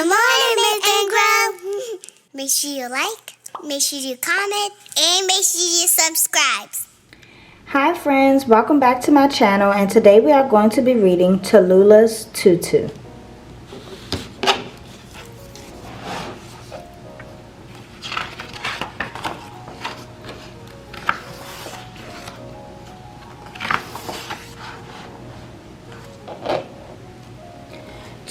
Good morning, Miss Ingram. Make sure you like, make sure you comment, and make sure you subscribe. Hi friends, welcome back to my channel, and today we are going to be reading Tallulah's Tutu.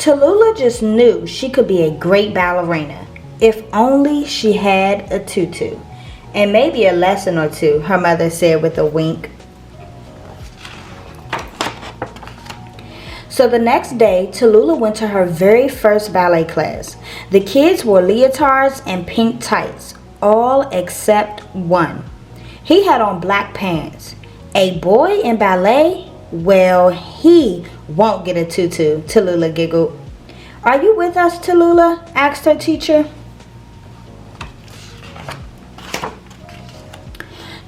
Tallulah just knew she could be a great ballerina if only she had a tutu. And maybe a lesson or two, her mother said with a wink. So the next day, Tallulah went to her very first ballet class. The kids wore leotards and pink tights, all except one. He had on black pants. A boy in ballet? Well, he won't get a tutu, Tallulah giggled. Are you with us, Tallulah? Asked her teacher.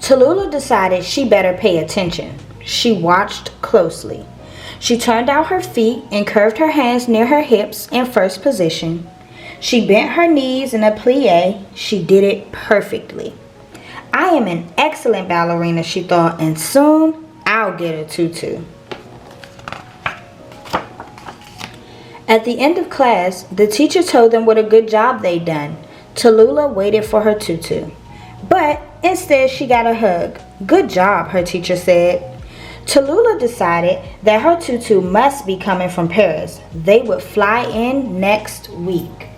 Tallulah decided she better pay attention. She watched closely. She turned out her feet and curved her hands near her hips in first position. She bent her knees in a plie. She did it perfectly. I am an excellent ballerina, she thought, and soon I'll get a tutu. At the end of class, the teacher told them what a good job they'd done. Tallulah waited for her tutu, but instead she got a hug. Good job, her teacher said. Tallulah decided that her tutu must be coming from Paris. They would fly in next week.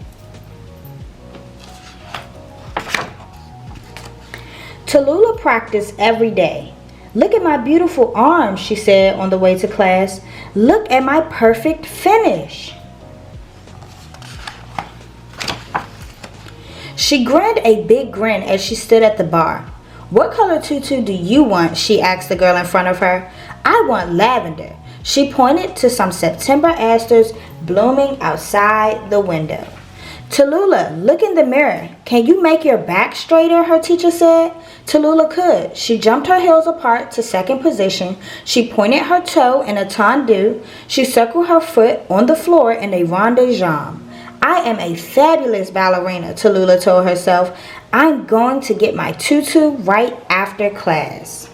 Tallulah practiced every day. Look at my beautiful arms, she said on the way to class. Look at my perfect finish. She grinned a big grin as she stood at the bar. What color tutu do you want? She asked the girl in front of her. I want lavender. She pointed to some September asters blooming outside the window. Tallulah, look in the mirror. Can you make your back straighter? Her teacher said. Tallulah could. She jumped her heels apart to second position. She pointed her toe in a tendu. She circled her foot on the floor in a rond de jambe. I am a fabulous ballerina, Tallulah told herself. I'm going to get my tutu right after class.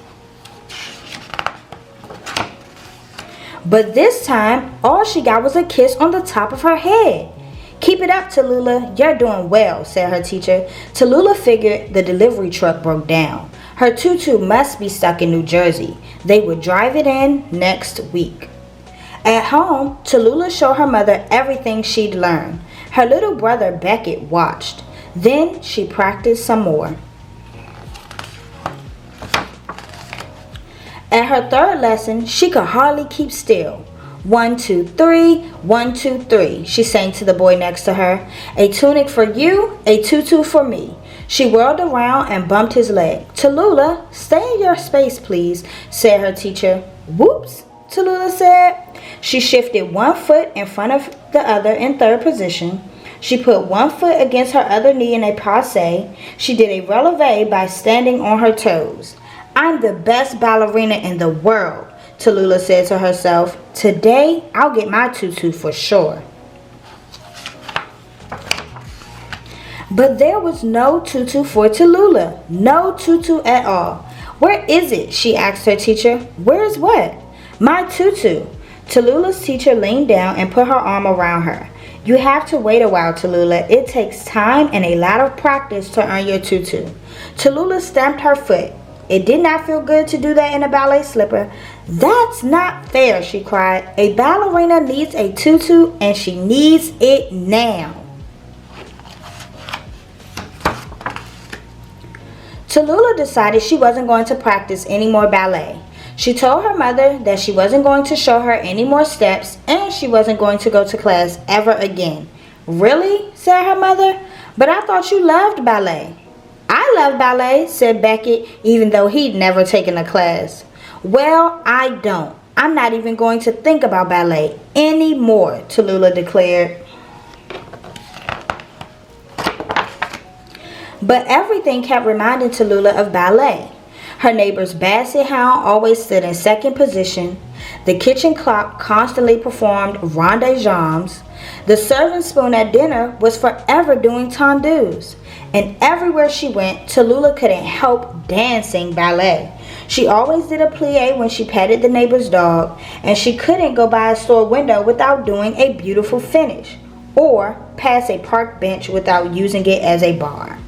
But this time, all she got was a kiss on the top of her head. Keep it up, Tallulah. You're doing well, said her teacher. Tallulah figured the delivery truck broke down. Her tutu must be stuck in New Jersey. They would drive it in next week. At home, Tallulah showed her mother everything she'd learned. Her little brother Beckett watched. Then she practiced some more. At her third lesson, she could hardly keep still. 1, 2, 3, 1, 2, 3, she sang to the boy next to her. A tunic for you, a tutu for me. She whirled around and bumped his leg. Tallulah, stay in your space, please, said her teacher. Whoops, Tallulah said. She shifted one foot in front of the other in third position. She put one foot against her other knee in a passe. She did a releve by standing on her toes. I'm the best ballerina in the world, Tallulah said to herself. Today, I'll get my tutu for sure. But there was no tutu for Tallulah. No tutu at all. Where is it? She asked her teacher. Where is what? My tutu. Tallulah's teacher leaned down and put her arm around her. You have to wait a while, Tallulah. It takes time and a lot of practice to earn your tutu. Tallulah stamped her foot. It did not feel good to do that in a ballet slipper. That's not fair, she cried. A ballerina needs a tutu and she needs it now. Tallulah decided she wasn't going to practice any more ballet. She told her mother that she wasn't going to show her any more steps and she wasn't going to go to class ever again. Really? Said her mother. But I thought you loved ballet. I love ballet, said Beckett, even though he'd never taken a class. Well, I don't. I'm not even going to think about ballet anymore, Tallulah declared. But everything kept reminding Tallulah of ballet. Her neighbor's basset hound always stood in second position. The kitchen clock constantly performed ronde-jambs. The serving spoon at dinner was forever doing tondus. And everywhere she went, Tallulah couldn't help dancing ballet. She always did a plie when she petted the neighbor's dog, and she couldn't go by a store window without doing a beautiful finish, or pass a park bench without using it as a bar.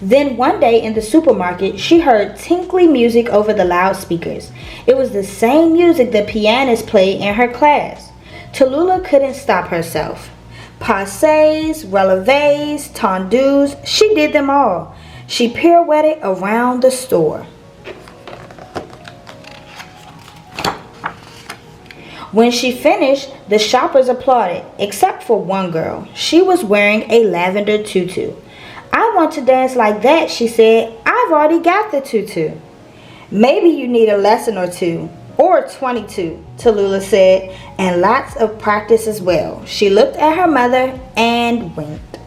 Then one day in the supermarket, she heard tinkly music over the loudspeakers. It was the same music the pianist played in her class. Tallulah couldn't stop herself. Passés, relevés, tendus, she did them all. She pirouetted around the store. When she finished, the shoppers applauded, except for one girl. She was wearing a lavender tutu. "I want to dance like that," she said. "I've already got the tutu." "Maybe you need a lesson or two, or 22, Tallulah said, "and lots of practice as well." She looked at her mother and winked.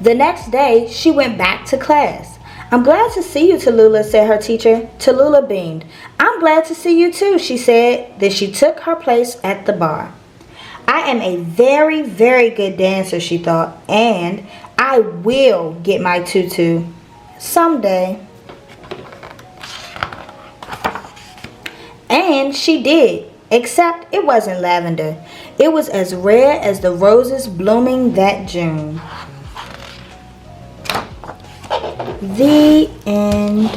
The next day, she went back to class. "I'm glad to see you, Tallulah," said her teacher. Tallulah beamed. "I'm glad to see you too," she said. Then she took her place at the bar. "I am a very, very good dancer," she thought, "and I will get my tutu someday." And she did, except it wasn't lavender. It was as red as the roses blooming that June. The end.